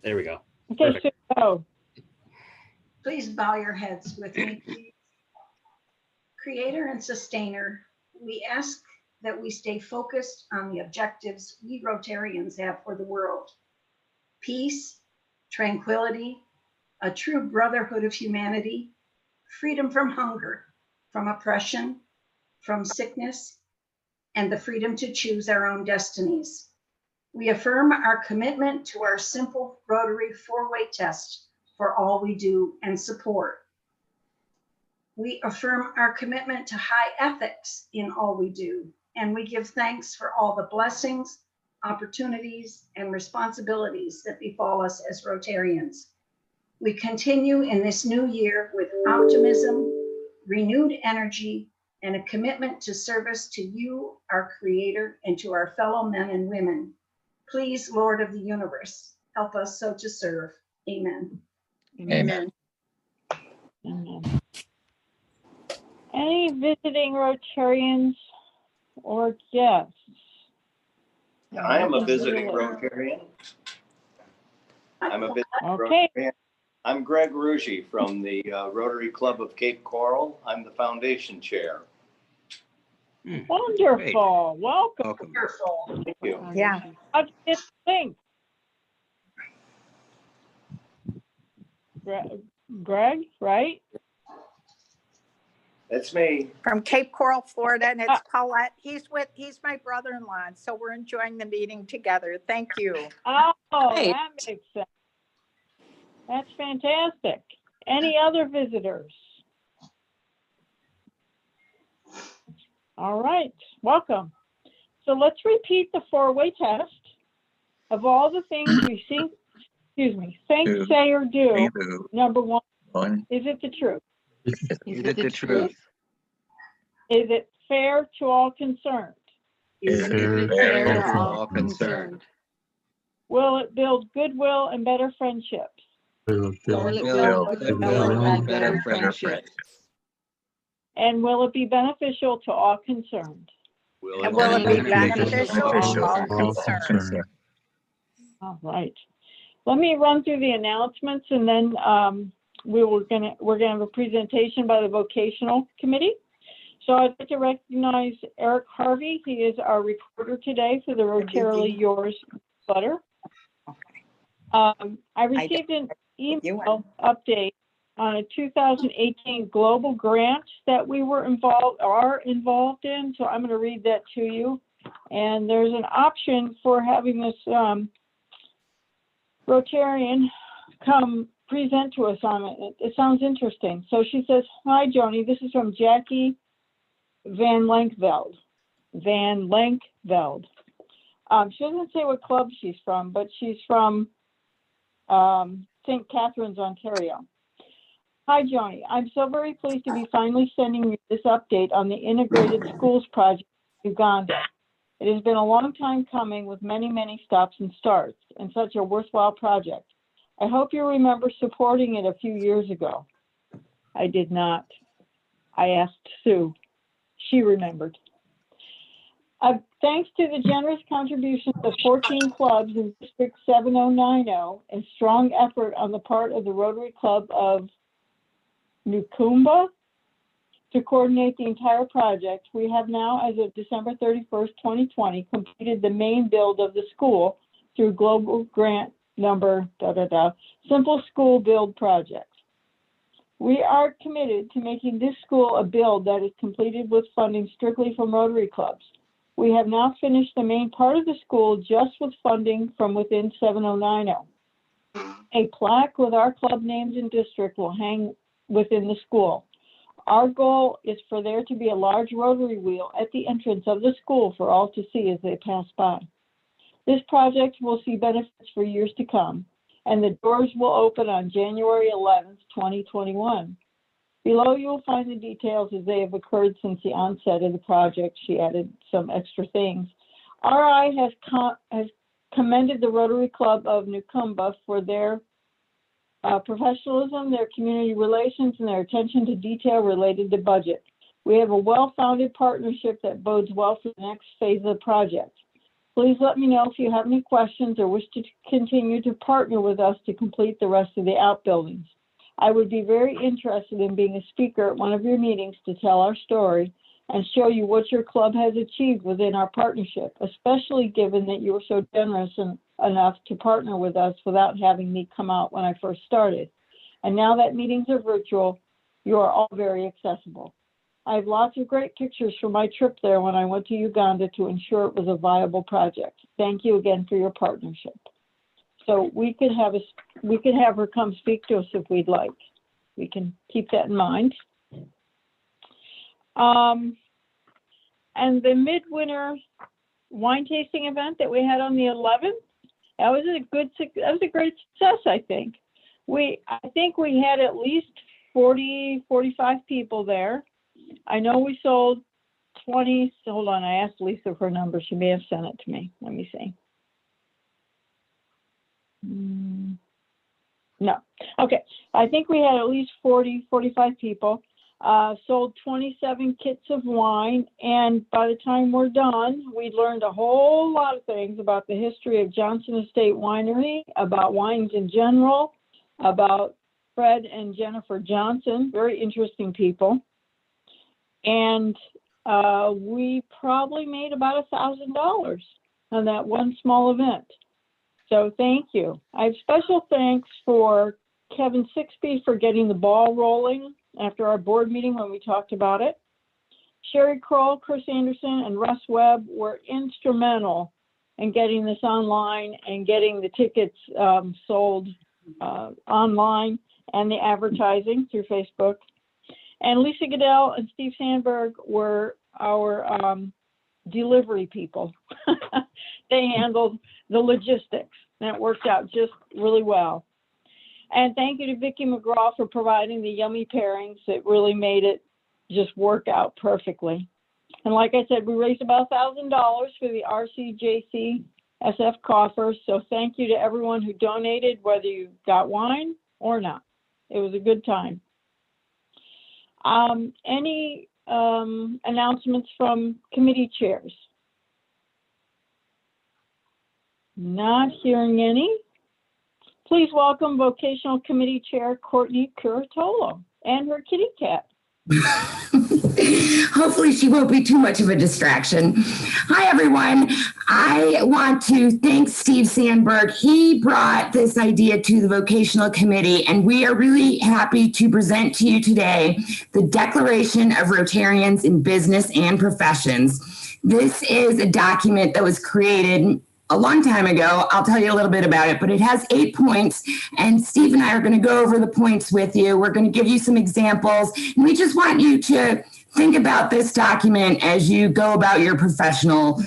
There we go. Okay, Perfect. so Please bow your heads with me. Creator and sustainer, we ask that we stay focused on the objectives we Rotarians have for the world. Peace, tranquility, a true brotherhood of humanity, freedom from hunger, from oppression, from sickness, and the freedom to choose our own destinies. We affirm our commitment to our simple Rotary four-way test for all we do and support. We affirm our commitment to high ethics in all we do, and we give thanks for all the blessings, opportunities, and responsibilities that befall us as Rotarians. We continue in this new year with optimism, renewed energy, and a commitment to service to you, our Creator, and to our fellow men and women. Please, Lord of the universe, help us so to serve. Amen. Amen. any visiting Rotarians or guests? I am a visiting Rotarian. I'm a visiting Okay. Rotarian. I'm Greg Rugy from the Rotary Club of Cape Coral. I'm the foundation chair. Wonderful. Welcome. Welcome. Wonderful. Thank you. Yeah. How did you think? Greg, right? That's me. From Cape Coral, Florida, and it's Paulette. He's my brother-in-law, and so we're enjoying the meeting together. Thank you. Oh, Great. that makes sense. That's fantastic. Any other visitors? All right, welcome. So let's repeat the four-way test. Of all the things we think, think, say, or do, number one, is it the truth? Is it the truth? Is it fair to all concerned? Is it fair to all concerned? Will it build goodwill and better friendships? Will it build goodwill and better friendships? And will it be beneficial to all concerned? And will it be beneficial to all concerned? All right. Let me run through the announcements, and then we're gonna have a presentation by the vocational committee. So I'd like to recognize Eric Harvey. He is our recorder today for the Rotarily Yours letter. I received an email update on a 2018 global grant that we are involved in. So I'm going to read that to you. And there's an option for having this Rotarian come present to us on it. It sounds interesting. So she says, "Hi, Joni. This is from Jackie Van Lankveld. She doesn't say what club she's from, but she's from St. Catharines, Ontario. Hi, Joni. I'm so very pleased to be finally sending you this update on the Integrated Schools Project in Uganda. It has been a long time coming with many, many stops and starts, and such a worthwhile project. I hope you remember supporting it a few years ago." I did not. I asked Sue. She remembered. Thanks to the generous contributions of 14 clubs in District 7090 and strong effort on the part of the Rotary Club of Nukumba to coordinate the entire project, we have now, as of December 31st, 2020, completed the main build of the school through global grant number Simple School Build Project. We are committed to making this school a build that is completed with funding strictly from Rotary clubs. We have now finished the main part of the school just with funding from within 7090. A plaque with our club names and district will hang within the school. Our goal is for there to be a large rotary wheel at the entrance of the school for all to see as they pass by. This project will see benefits for years to come, and the doors will open on January 11th, 2021. Below, you will find the details as they have occurred since the onset of the project. She added some extra things. RI has commended the Rotary Club of Nukumba for their professionalism, their community relations, and their attention to detail related to budget. We have a well-founded partnership that bodes well for the next phase of the project. Please let me know if you have any questions or wish to continue to partner with us to complete the rest of the outbuildings. I would be very interested in being a speaker at one of your meetings to tell our story and show you what your club has achieved within our partnership, especially given that you were so generous enough to partner with us without having me come out when I first started. And now that meetings are virtual, you are all very accessible. I have lots of great pictures from my trip there when I went to Uganda to ensure it was a viable project. Thank you again for your partnership. So we could have her come speak to us if we'd like. We can keep that in mind. And the midwinter wine tasting event that we had on the 11th, that was a great success, I think. I think we had at least 40, 45 people there. I know we sold 20, so hold on, I asked Lisa for her number. She may have sent it to me. Let me see. No. Okay. I think we had at least 40, 45 people. Sold 27 kits of wine. And by the time we're done, we learned a whole lot of things about the history of Johnson Estate Winery, about wines in general, about Fred and Jennifer Johnson, very interesting people. And we probably made about $1,000 on that one small event. So thank you. I have special thanks for Kevin Sixby for getting the ball rolling after our board meeting when we talked about it. Sherry Kroll, Chris Anderson, and Russ Webb were instrumental in getting this online and getting the tickets sold online and the advertising through Facebook. And Lisa Goodell and Steve Sandberg were our delivery people. They handled the logistics, and it worked out just really well. And thank you to Vicki McGraw for providing the yummy pairings. It really made it just work out perfectly. And like I said, we raised about $1,000 for the RCJC SF coffers. So thank you to everyone who donated, whether you got wine or not. It was a good time. Any announcements from committee chairs? Not hearing any. Please welcome Vocational Committee Chair Courtney Curatolo and her kitty cat. Hopefully she won't be too much of a distraction. Hi, everyone. I want to thank Steve Sandberg. He brought this idea to the vocational committee, and we are really happy to present to you today the Declaration of Rotarians in Business and Professions. This is a document that was created a long time ago. I'll tell you a little bit about it, but it has 8 points, and Steve and I are going to go over the points with you. We're going to give you some examples, and we just want you to think about this document as you go about your professional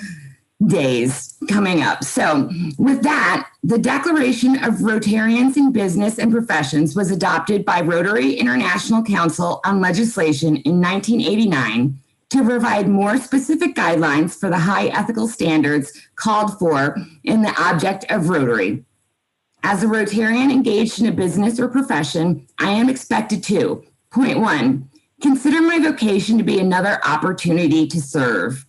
days coming up. So with that, the Declaration of Rotarians in Business and Professions was adopted by Rotary International Council on Legislation in 1989 to provide more specific guidelines for the high ethical standards called for in the object of Rotary. As a Rotarian engaged in a business or profession, I am expected to, point 1, consider my vocation to be another opportunity to serve.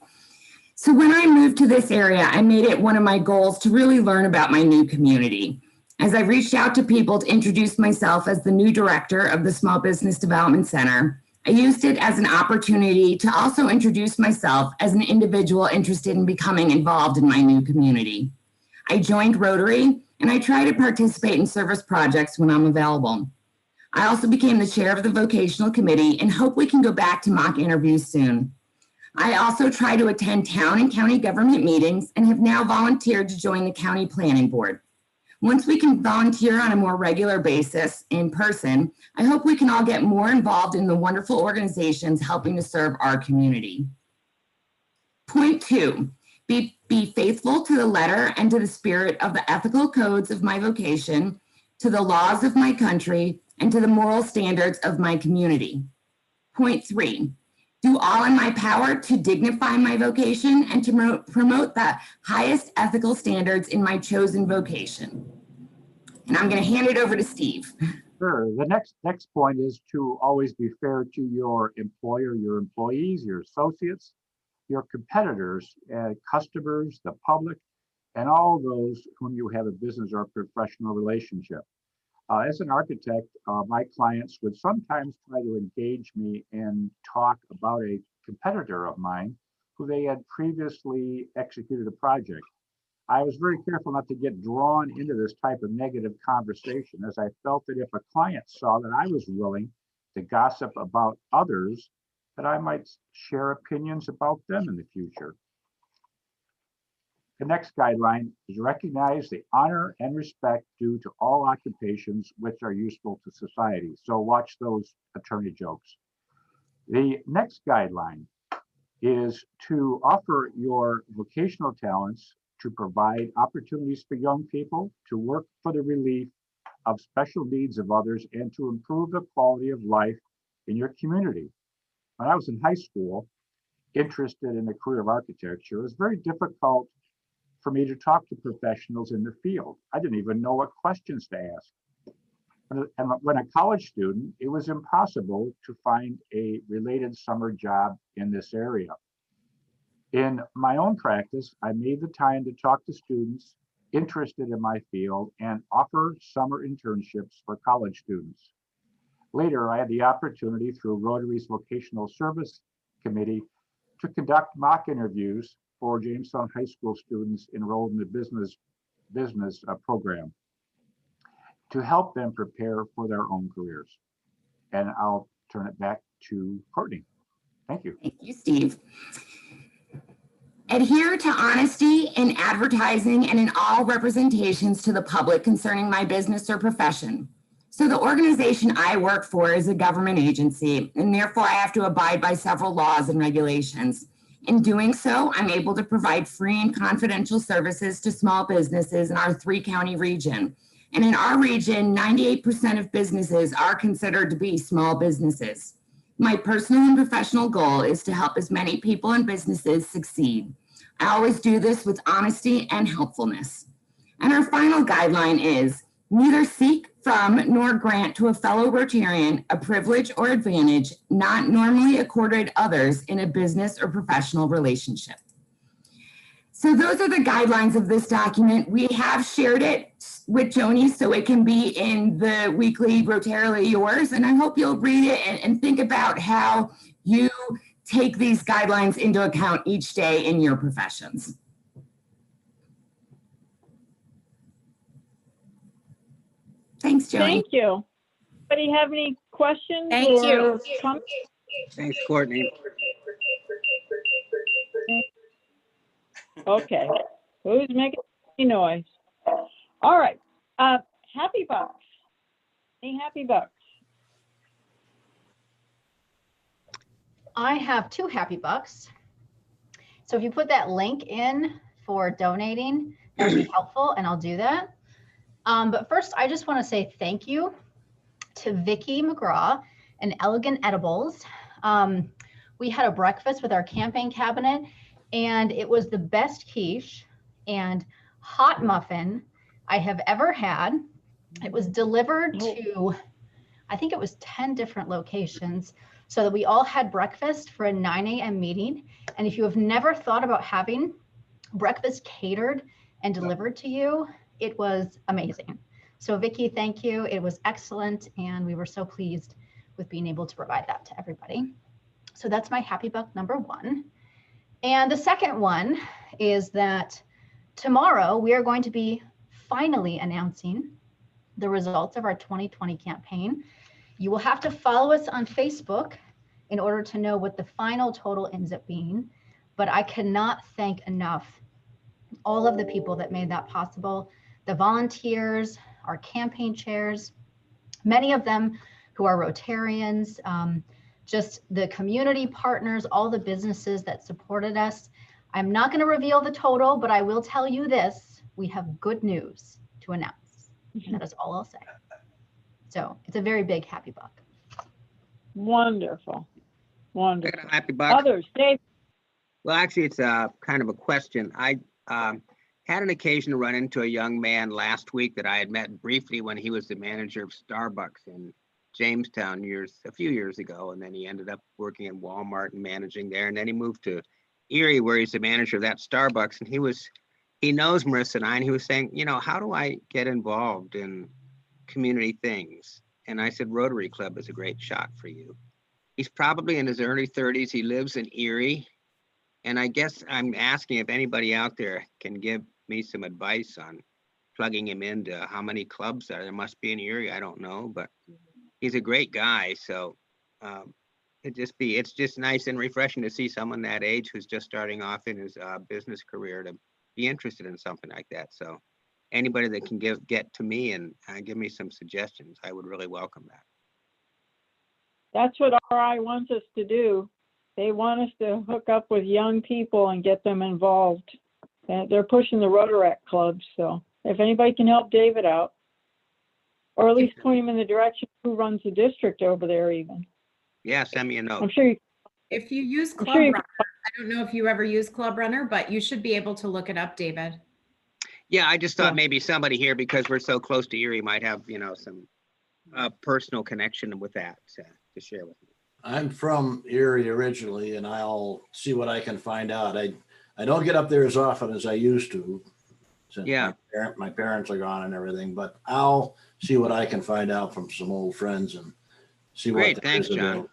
So when I moved to this area, I made it one of my goals to really learn about my new community. As I reached out to people to introduce myself as the new director of the Small Business Development Center, I used it as an opportunity to also introduce myself as an individual interested in becoming involved in my new community. I joined Rotary, and I try to participate in service projects when I'm available. I also became the chair of the vocational committee and hope we can go back to mock interviews soon. I also try to attend town and county government meetings and have now volunteered to join the county planning board. Once we can volunteer on a more regular basis in person, I hope we can all get more involved in the wonderful organizations helping to serve our community. Point 2, be faithful to the letter and to the spirit of the ethical codes of my vocation, to the laws of my country, and to the moral standards of my community. Point 3, do all in my power to dignify my vocation and to promote the highest ethical standards in my chosen vocation. And I'm going to hand it over to Steve. Sure. The next point is to always be fair to your employer, your employees, your associates, your competitors, customers, the public, and all those whom you have a business or professional relationship. As an architect, my clients would sometimes try to engage me and talk about a competitor of mine who they had previously executed a project. I was very careful not to get drawn into this type of negative conversation, as I felt that if a client saw that I was willing to gossip about others, that I might share opinions about them in the future. The next guideline is recognize the honor and respect due to all occupations which are useful to society. So watch those attorney jokes. The next guideline is to offer your vocational talents to provide opportunities for young people to work for the relief of special needs of others and to improve the quality of life in your community. When I was in high school, interested in the career of architecture, it was very difficult for me to talk to professionals in the field. I didn't even know what questions to ask. And when a college student, it was impossible to find a related summer job in this area. In my own practice, I made the time to talk to students interested in my field and offer summer internships for college students. Later, I had the opportunity through Rotary's Vocational Service Committee to conduct mock interviews for Jamestown High School students enrolled in the business program to help them prepare for their own careers. And I'll turn it back to Courtney. Thank you. Thank you, Steve. Adhere to honesty in advertising and in all representations to the public concerning my business or profession. So the organization I work for is a government agency, and therefore I have to abide by several laws and regulations. In doing so, I'm able to provide free and confidential services to small businesses in our 3-county region. And in our region, 98% of businesses are considered to be small businesses. My personal and professional goal is to help as many people and businesses succeed. I always do this with honesty and helpfulness. And our final guideline is neither seek from nor grant to a fellow Rotarian a privilege or advantage not normally accorded others in a business or professional relationship. So those are the guidelines of this document. We have shared it with Joni so it can be in the weekly Rotarily Yours, and I hope you'll read it and think about how you take these guidelines into account each day in your professions. Thanks, Joni. Thank you. Anybody have any questions? Thank you. or comments? Thanks, Courtney. Okay. Who's making any noise? All right. Happy Bucks. Any Happy Bucks? I have 2 Happy Bucks. So if you put that link in for donating, that would be helpful, and I'll do that. But first, I just want to say thank you to Vicki McGraw and Elegant Edibles. We had a breakfast with our campaign cabinet, and it was the best quiche and hot muffin I have ever had. It was delivered to, I think it was 10 different locations, so that we all had breakfast for a 9 a.m. meeting. And if you have never thought about having breakfast catered and delivered to you, it was amazing. So Vicki, thank you. It was excellent, and we were so pleased with being able to provide that to everybody. So that's my Happy Buck number 1. And the second one is that tomorrow we are going to be finally announcing the results of our 2020 campaign. You will have to follow us on Facebook in order to know what the final total ends up being, but I cannot thank enough all of the people that made that possible, the volunteers, our campaign chairs, many of them who are Rotarians, just the community partners, all the businesses that supported us. I'm not going to reveal the total, but I will tell you this: we have good news to announce. And that is all I'll say. So it's a very big Happy Buck. Wonderful. Wonderful. I got a Happy Buck. Others, Dave? Well, actually, it's kind of a question. I had an occasion to run into a young man last week that I had met briefly when he was the manager of Starbucks in Jamestown a few years ago, and then he ended up working in Walmart and managing there, and then he moved to Erie where he's the manager of that Starbucks, and he was he knows Marissa and I, and he was saying, you know, how do I get involved in community things? And I said, Rotary Club is a great shot for you. He's probably in his early 30s. He lives in Erie. And I guess I'm asking if anybody out there can give me some advice on plugging him into how many clubs there must be in Erie. I don't know, but he's a great guy. So it's just nice and refreshing to see someone that age who's just starting off in his business career to be interested in something like that. So anybody that can get to me and give me some suggestions, I would really welcome that. That's what RI wants us to do. They want us to hook up with young people and get them involved. They're pushing the Rotaract clubs. So if anybody can help David out, or at least point him in the direction of who runs the district over there even. Yeah, send me a note. I'm sure you, If you use I'm Club sure you Runner, I don't know if you ever use Club Runner, but you should be able to look it up, David. Yeah, I just thought Yeah. maybe somebody here, because we're so close to Erie, might have, you know, some personal connection with that to share with me. I'm from Erie originally, and I'll see what I can find out. I don't get up there as often as I used to, since Yeah. my parents are gone and everything, but I'll see what I can find out from some old friends and see Great, what. thanks, John.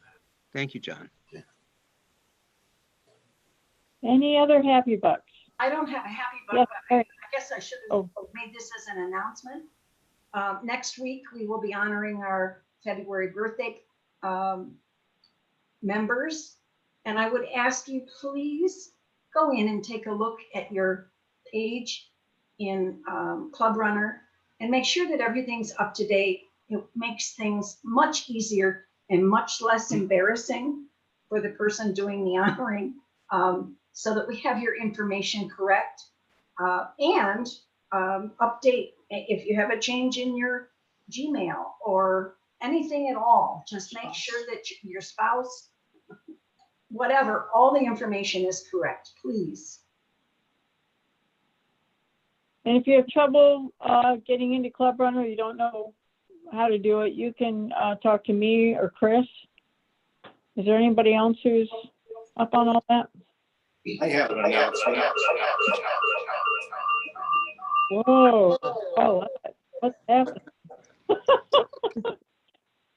Thank you, John. any other happy bucks? I don't have a happy Yes, buck, but Mary. I guess I should have Oh. made this as an announcement. Next week, we will be honoring our February birthday members. And I would ask you, please go in and take a look at your page in Club Runner and make sure that everything's up to date. It makes things much easier and much less embarrassing for the person doing the honoring, so that we have your information correct. And update if you have a change in your Gmail or anything at all. Just make sure that your spouse, whatever, all the information is correct, please. And if you have trouble getting into Club Runner, you don't know how to do it, you can talk to me or Chris. Is there anybody else who's up on all that? I have an announcement. Whoa, oh, what's happening?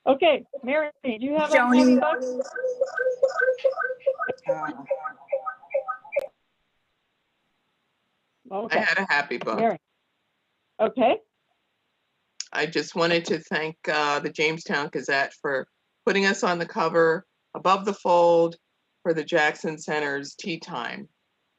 Okay, Mary, do you have a happy Joni. buck? I Okay, had a happy book. Mary. Okay, I just wanted to thank the Jamestown Gazette for putting us on the cover above the fold for the Jackson Center's Tea Time.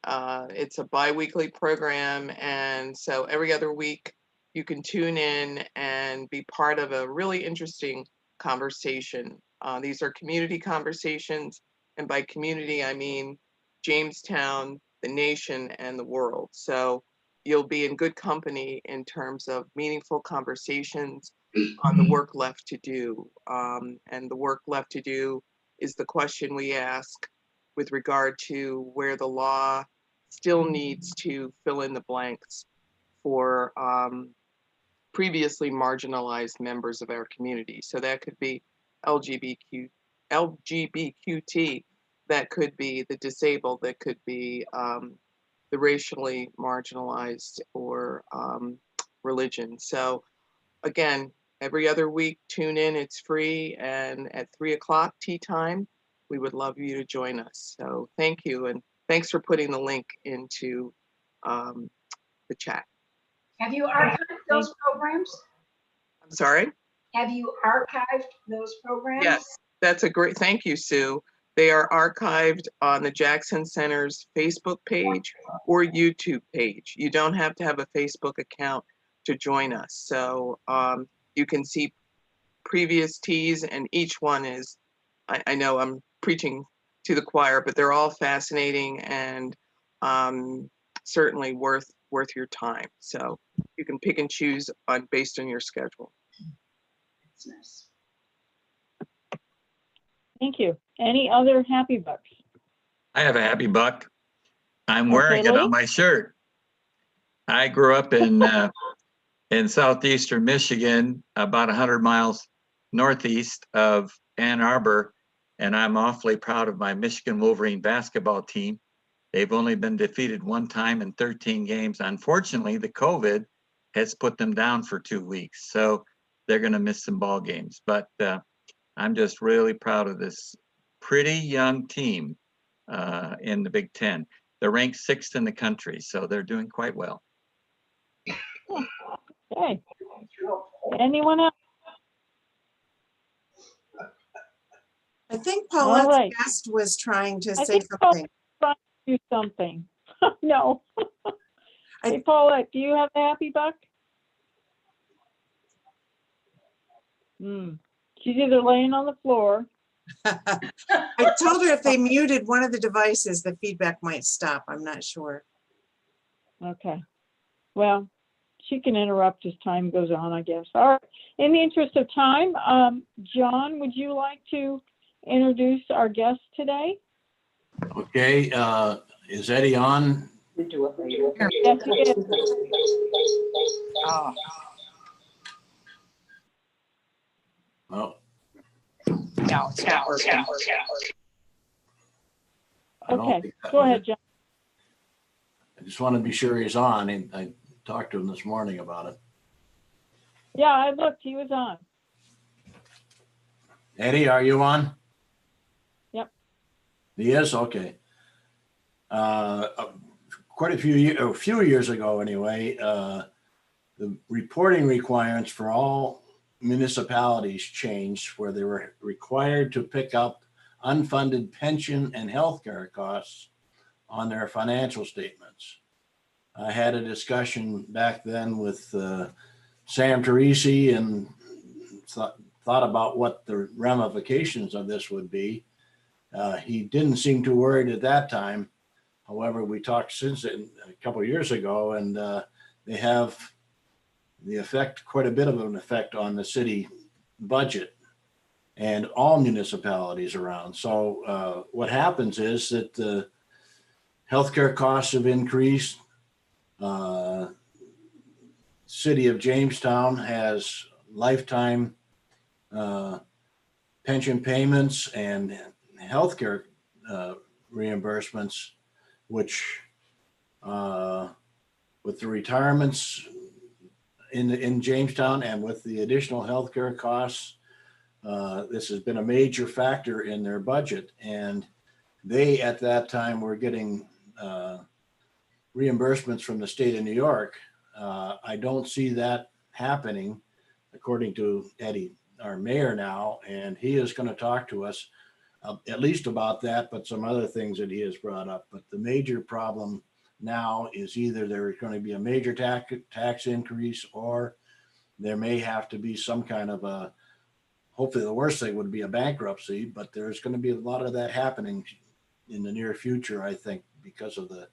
It's a bi-weekly program, and so every other week you can tune in and be part of a really interesting conversation. These are community conversations, and by community I mean Jamestown, the nation, and the world. So you'll be in good company in terms of meaningful conversations on the work left to do. And the work left to do is the question we ask with regard to where the law still needs to fill in the blanks for previously marginalized members of our community. So that could be LGBTQT, that could be the disabled, that could be the racially marginalized or religion. So again, every other week, tune in, it's free, and at 3 o'clock tea time, we would love you to join us. So thank you, and thanks for putting the link into the chat. Have you archived those programs? I'm sorry? Have you archived those programs? Yes, that's a great, thank you, Sue. They are archived on the Jackson Center's Facebook page or YouTube page. You don't have to have a Facebook account to join us. So you can see previous teas, and each one is, I know I'm preaching to the choir, but they're all fascinating and certainly worth your time. So you can pick and choose based on your schedule. That's nice. thank you. Any other happy bucks? I have a happy buck. I'm Okay, wearing it Lee? on my shirt. I grew up in southeastern Michigan, about 100 miles northeast of Ann Arbor, and I'm awfully proud of my Michigan Wolverine basketball team. They've only been defeated one time in 13 games. Unfortunately, the COVID has put them down for 2 weeks. So they're going to miss some ball games. But I'm just really proud of this pretty young team in the Big Ten. They're ranked 6th in the country, so they're doing quite well. Okay. Anyone else? I think All Paulette's right. guest was trying to I say think something. Trying to do something. No. I- Hey, Paulette, do you have a happy buck? She's either laying on the floor. I told her if they muted one of the devices, the feedback might stop. I'm not sure. Okay. Well, she can interrupt as time goes on, I guess. All right. In the interest of time, John, would you like to introduce our guest today? Okay, is Eddie on? Yes, he is. Oh, Oh, no, it's not working. I don't Okay, think that go was ahead, it. John. I just want to be sure he's on. And I talked to him this morning about it. Yeah, I looked, he was on. Eddie, are you on? Yep. He is? Okay. Quite a few years ago anyway, the reporting requirements for all municipalities changed, where they were required to pick up unfunded pension and healthcare costs on their financial statements. I had a discussion back then with Sam Teresi and thought about what the ramifications of this would be. He didn't seem too worried at that time. However, we talked since then, a couple of years ago, and they have the effect, quite a bit of an effect on the city budget and all municipalities around. So what happens is that the healthcare costs have increased. City of Jamestown has lifetime pension payments and healthcare reimbursements, which with the retirements in Jamestown and with the additional healthcare costs, this has been a major factor in their budget. And they, at that time, were getting reimbursements from the state of New York. I don't see that happening, according to Eddie, our mayor now, and he is going to talk to us at least about that, but some other things that he has brought up. But the major problem now is either there's going to be a major tax increase, or there may have to be some kind of a, hopefully the worst thing would be a bankruptcy, but there's going to be a lot of that happening in the near future, I think, because of the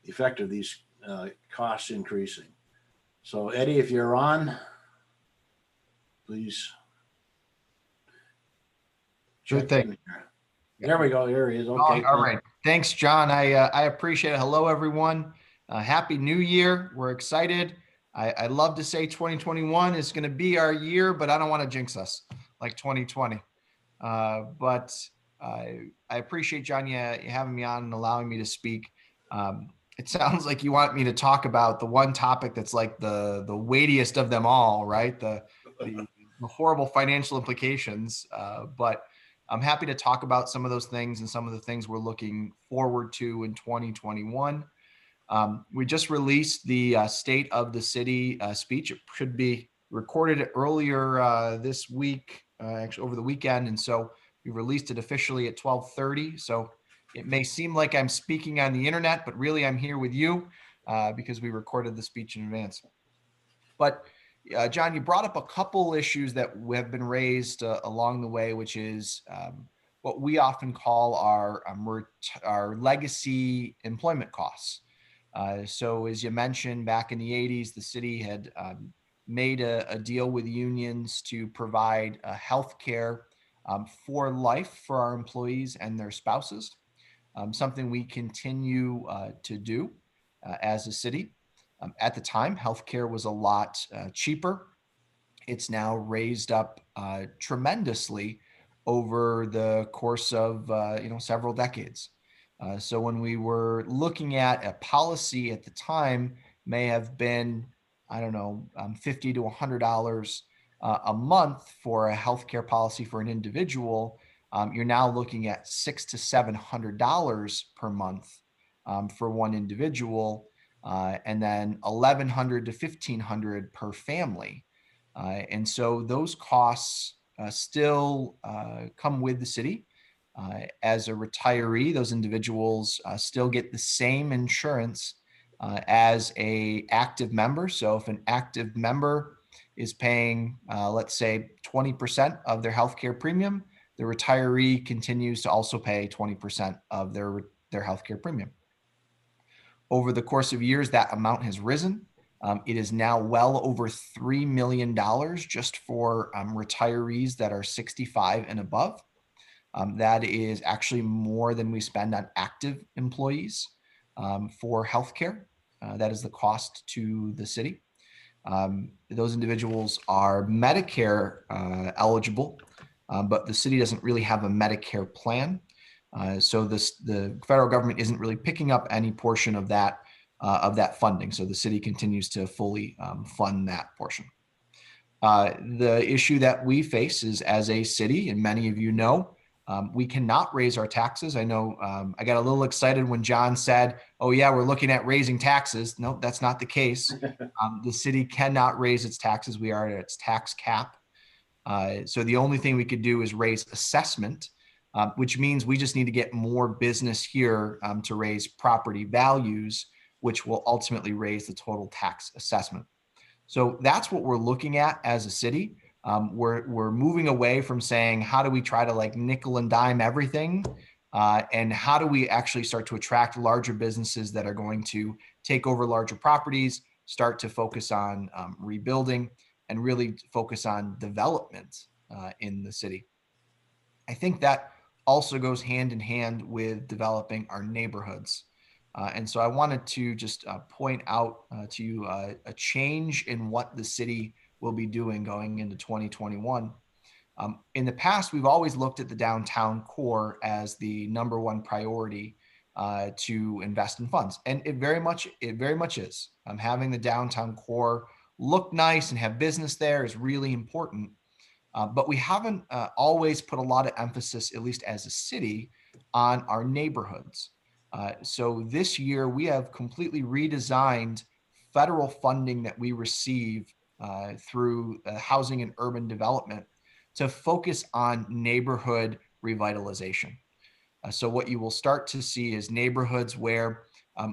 effect of these costs increasing. So Eddie, if you're on, please. Sure thing. There we go. Here he is. Okay. All right. Thanks, John. I appreciate it. Hello, everyone. Happy New Year. We're excited. I love to say 2021 is going to be our year, but I don't want to jinx us like 2020. But I appreciate, John, you having me on and allowing me to speak. It sounds like you want me to talk about the one topic that's like the weightiest of them all, right? The horrible financial implications. But I'm happy to talk about some of those things and some of the things we're looking forward to in 2021. We just released the State of the City speech. It should be recorded earlier this week, actually over the weekend. And so we released it officially at 12:30. So it may seem like I'm speaking on the internet, but really I'm here with you because we recorded the speech in advance. But John, you brought up a couple issues that have been raised along the way, which is what we often call our legacy employment costs. So as you mentioned, back in the 80s, the city had made a deal with unions to provide health care for life for our employees and their spouses, something we continue to do as a city. At the time, healthcare was a lot cheaper. It's now raised up tremendously over the course of several decades. So when we were looking at a policy at the time, may have been, I don't know, $50 to $100 a month for a healthcare policy for an individual. You're now looking at $600 to $700 per month for one individual, and then $1,100 to $1,500 per family. And so those costs still come with the city. As a retiree, those individuals still get the same insurance as a active member. So if an active member is paying, let's say 20% of their healthcare premium, the retiree continues to also pay 20% of their healthcare premium. Over the course of years, that amount has risen. It is now well over $3 million just for retirees that are 65 and above. That is actually more than we spend on active employees for healthcare. That is the cost to the city. Those individuals are Medicare eligible, but the city doesn't really have a Medicare plan. So the federal government isn't really picking up any portion of that funding. So the city continues to fully fund that portion. The issue that we face is, as a city, and many of you know, we cannot raise our taxes. I know I got a little excited when John said, oh yeah, we're looking at raising taxes. No, that's not the case. The city cannot raise its taxes. We are at its tax cap. So the only thing we could do is raise assessment, which means we just need to get more business here to raise property values, which will ultimately raise the total tax assessment. So that's what we're looking at as a city. We're moving away from saying, how do we try to like nickel and dime everything? And how do we actually start to attract larger businesses that are going to take over larger properties, start to focus on rebuilding, and really focus on development in the city. I think that also goes hand in hand with developing our neighborhoods. And so I wanted to just point out to you a change in what the city will be doing going into 2021. In the past, we've always looked at the downtown core as the number one priority to invest in funds. And it very much is. Having the downtown core look nice and have business there is really important. But we haven't always put a lot of emphasis, at least as a city, on our neighborhoods. So this year we have completely redesigned federal funding that we receive through housing and urban development to focus on neighborhood revitalization. So what you will start to see is neighborhoods where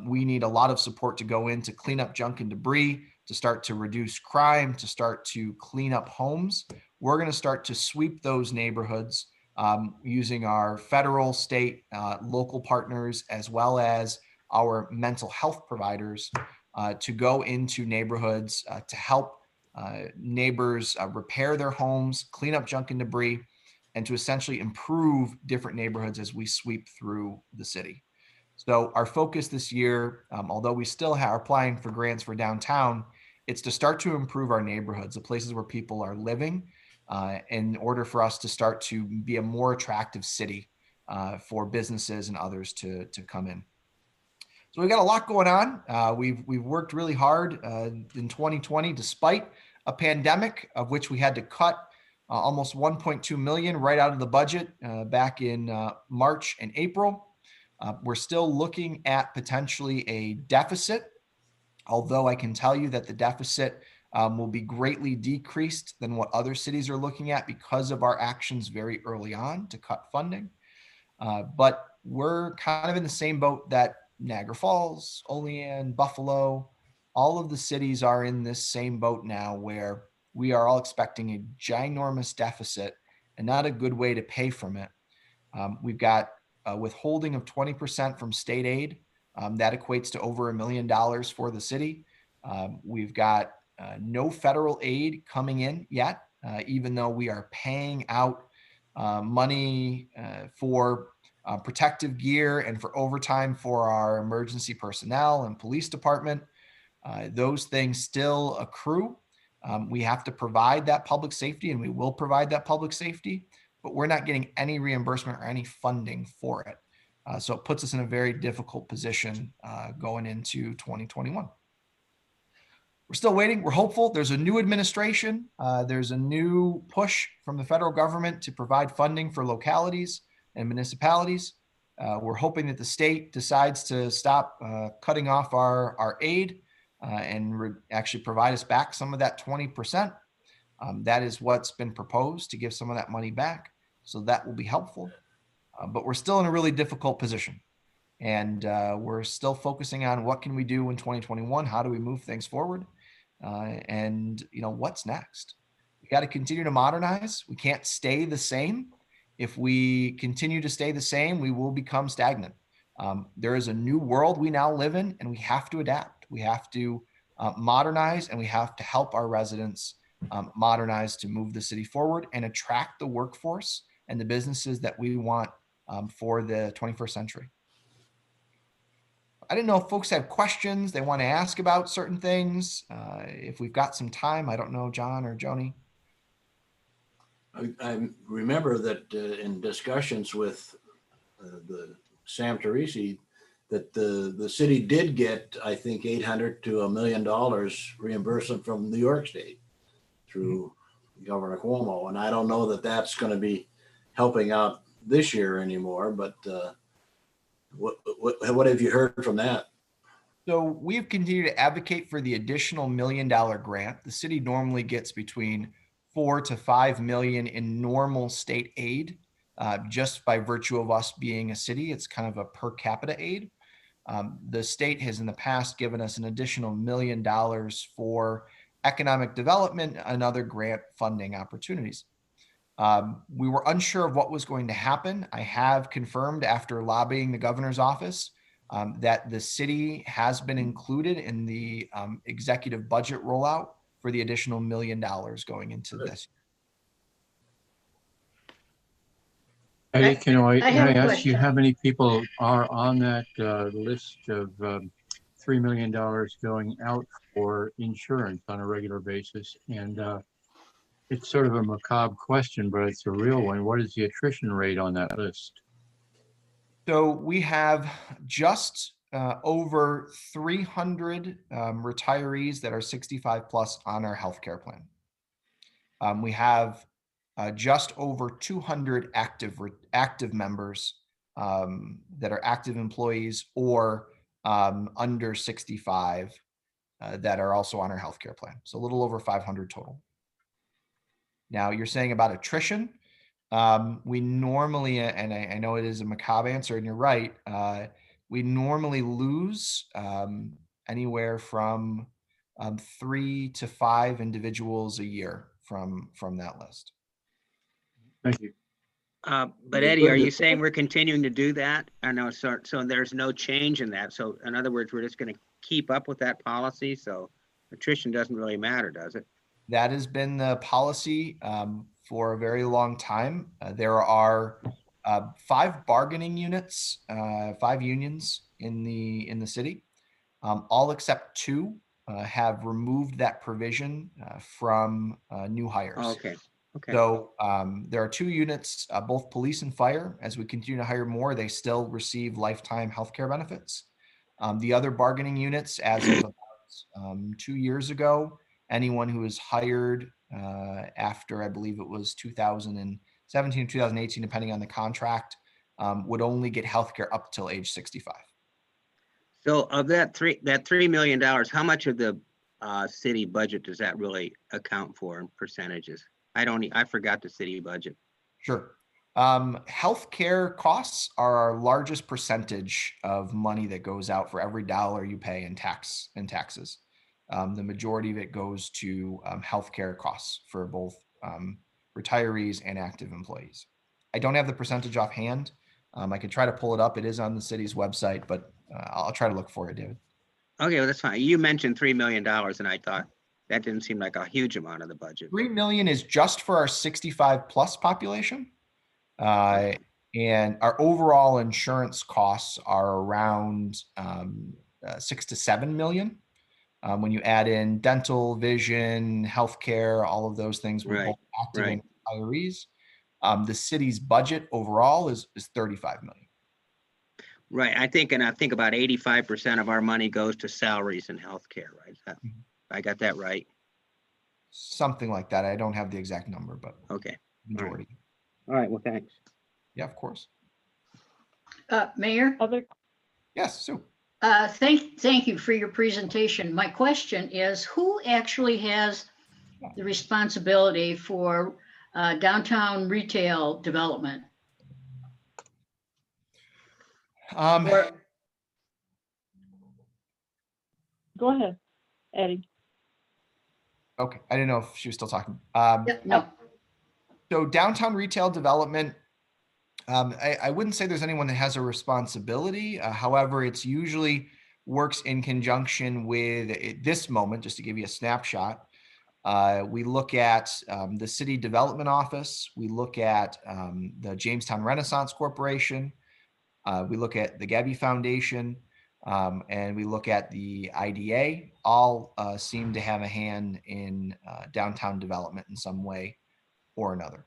we need a lot of support to go in to clean up junk and debris, to start to reduce crime, to start to clean up homes. We're going to start to sweep those neighborhoods using our federal, state, local partners, as well as our mental health providers to go into neighborhoods to help neighbors repair their homes, clean up junk and debris, and to essentially improve different neighborhoods as we sweep through the city. So our focus this year, although we still are applying for grants for downtown, it's to start to improve our neighborhoods, the places where people are living, in order for us to start to be a more attractive city for businesses and others to come in. So we've got a lot going on. We've worked really hard in 2020, despite a pandemic of which we had to cut almost 1.2 million right out of the budget back in March and April. We're still looking at potentially a deficit, although I can tell you that the deficit will be greatly decreased than what other cities are looking at because of our actions very early on to cut funding. But we're kind of in the same boat that Niagara Falls, Olean, Buffalo, all of the cities are in this same boat now, where we are all expecting a ginormous deficit and not a good way to pay from it. We've got withholding of 20% from state aid. That equates to over $1 million for the city. We've got no federal aid coming in yet, even though we are paying out money for protective gear and for overtime for our emergency personnel and police department. Those things still accrue. We have to provide that public safety, and we will provide that public safety, but we're not getting any reimbursement or any funding for it. So it puts us in a very difficult position going into 2021. We're still waiting. We're hopeful. There's a new administration. There's a new push from the federal government to provide funding for localities and municipalities. We're hoping that the state decides to stop cutting off our aid and actually provide us back some of that 20%. That is what's been proposed, to give some of that money back. So that will be helpful. But we're still in a really difficult position. And we're still focusing on what can we do in 2021? How do we move things forward? And what's next? We got to continue to modernize. We can't stay the same. If we continue to stay the same, we will become stagnant. There is a new world we now live in, and we have to adapt. We have to modernize, and we have to help our residents modernize to move the city forward and attract the workforce and the businesses that we want for the 21st century. I didn't know if folks have questions they want to ask about certain things. If we've got some time, I don't know, John or Joni. I remember that in discussions with the Sam Teresi, that the city did get, I think, $800 to $1 million reimbursement from New York State through Governor Cuomo. And I don't know that that's going to be helping out this year anymore, but what have you heard from that? So we've continued to advocate for the additional $1 million grant. The city normally gets between $4 to $5 million in normal state aid, just by virtue of us being a city. It's kind of a per capita aid. The state has in the past given us an additional $1 million for economic development and other grant funding opportunities. We were unsure of what was going to happen. I have confirmed after lobbying the governor's office that the city has been included in the executive budget rollout for the additional $1 million going into this. Eddie, can I have a ask you question. how many people are on that list of $3 million going out for insurance on a regular basis? And it's sort of a macabre question, but it's a real one. What is the attrition rate on that list? So we have just over 300 retirees that are 65 plus on our healthcare plan. We have just over 200 active members that are active employees or under 65 that are also on our healthcare plan. So a little over 500 total. Now you're saying about attrition. We normally, and I know it is a macabre answer, and you're right, we normally lose anywhere from 3 to 5 individuals a year from that list. Thank you. But Eddie, are you saying we're continuing to do that? I know, so there's no change in that. So in other words, we're just going to keep up with that policy. So attrition doesn't really matter, does it? That has been the policy for a very long time. There are 5 bargaining units, 5 unions in the city. All except 2 have removed that provision from new hires. Oh, okay. Okay. So there are 2 units, both police and fire. As we continue to hire more, they still receive lifetime healthcare benefits. The other bargaining units, as of about 2 years ago, anyone who was hired after, I believe it was 2017 or 2018, depending on the contract, would only get healthcare up till age 65. So of that $3 million, how much of the city budget does that really account for in percentages? I forgot the city budget. Sure. Healthcare costs are our largest percentage of money that goes out for every dollar you pay in taxes. The majority of it goes to healthcare costs for both retirees and active employees. I don't have the percentage offhand. I could try to pull it up. It is on the city's website, but I'll try to look for it, David. Okay, well, that's fine. You mentioned $3 million, and I thought that didn't seem like a huge amount of the budget. $3 million is just for our 65 plus population. And our overall insurance costs are around 6 to 7 million. When you add in dental, vision, healthcare, all of those things, we're both active and retirees. The city's budget overall is 35 million. Right, I think about 85% of our money goes to salaries and healthcare, right? I got that right? Something like that. I don't have the exact number, but Okay. majority. All right, well, thanks. Yeah, of course. Mayor? Yes, Sue. Thank you for your presentation. My question is, who actually has the responsibility for downtown retail development? Go ahead, Eddie. Okay, I didn't know if she was still talking. No. So downtown retail development, I wouldn't say there's anyone that has a responsibility. However, it's usually works in conjunction with, at this moment, just to give you a snapshot, we look at the City Development Office, we look at the Jamestown Renaissance Corporation, we look at the Gabby Foundation, and we look at the IDA. All seem to have a hand in downtown development in some way or another.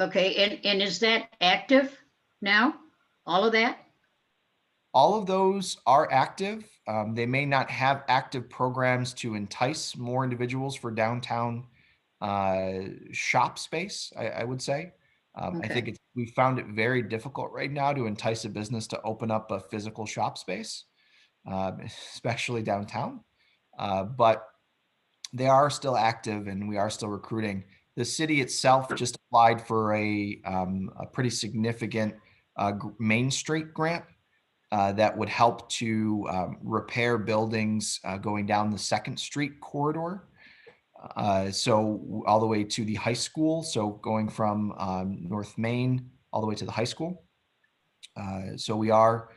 Okay, and is that active now? All of that? All of those are active. They may not have active programs to entice more individuals for downtown shop space, I would say. I think we found it very difficult right now to entice a business to open up a physical shop space, especially downtown. But they are still active and we are still recruiting. The city itself just applied for a pretty significant Main Street grant that would help to repair buildings going down the 2nd Street corridor. So all the way to the high school. So going from North Main all the way to the high school. So we are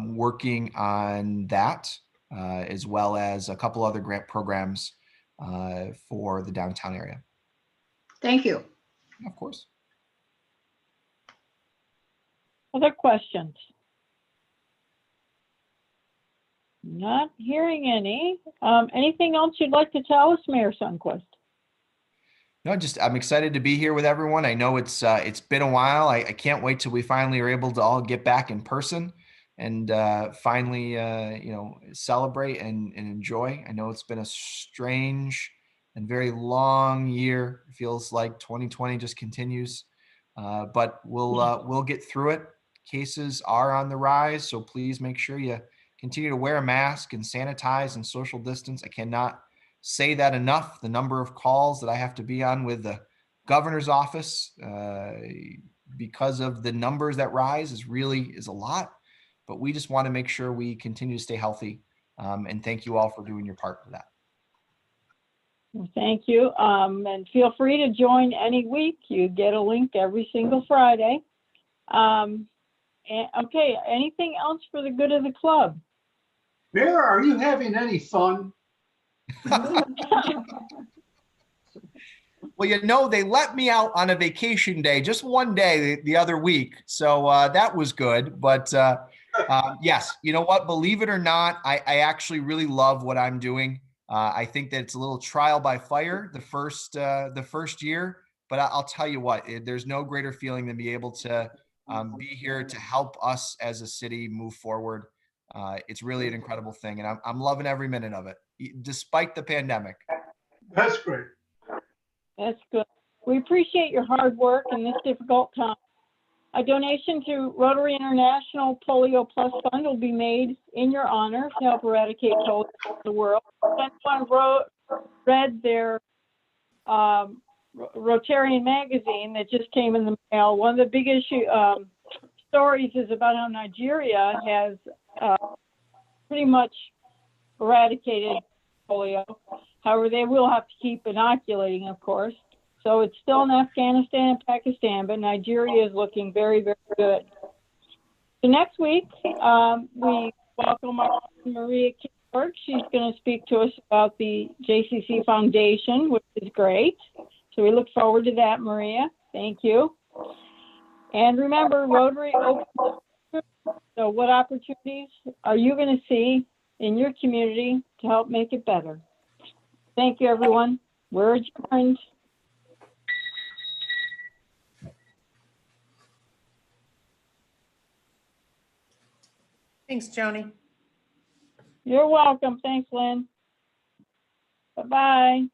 working on that as well as a couple other grant programs for the downtown area. Thank you. Of course. Other questions? Not hearing any. Anything else you'd like to tell us, Mayor Sundquist? No, I'm excited to be here with everyone. I know it's been a while. I can't wait till we finally are able to all get back in person and finally celebrate and enjoy. I know it's been a strange and very long year. It feels like 2020 just continues, but we'll get through it. Cases are on the rise, so please make sure you continue to wear a mask and sanitize and social distance. I cannot say that enough. The number of calls that I have to be on with the governor's office because of the numbers that rise is a lot, but we just want to make sure we continue to stay healthy. And thank you all for doing your part for that. Well, thank you. And feel free to join any week. You get a link every single Friday. Okay, anything else for the good of the club? Mayor, are you having any fun? Well, they let me out on a vacation day, just one day the other week. So that was good. But yes, you know what? Believe it or not, I actually really love what I'm doing. I think that it's a little trial by fire the first year. But I'll tell you what, there's no greater feeling than be able to be here to help us as a city move forward. It's really an incredible thing. And I'm loving every minute of it, despite the pandemic. That's great. That's good. We appreciate your hard work in this difficult time. A donation to Rotary International Polio Plus Fund will be made in your honor to help eradicate polio in the world. Someone read their Rotarian magazine that just came in the mail. One of the big stories is about how Nigeria has pretty much eradicated polio. However, they will have to keep inoculating, of course. So it's still in Afghanistan and Pakistan, but Nigeria is looking very, very good. So next week, we welcome our Maria Kingsburg. She's going to speak to us about the JCC Foundation, which is great. So we look forward to that, Maria. Thank you. And remember, Rotary opens. So what opportunities are you going to see in your community to help make it better? Thank you, everyone. We're adjourned. Thanks, Joni. You're welcome. Thanks, Lynn. Bye-bye.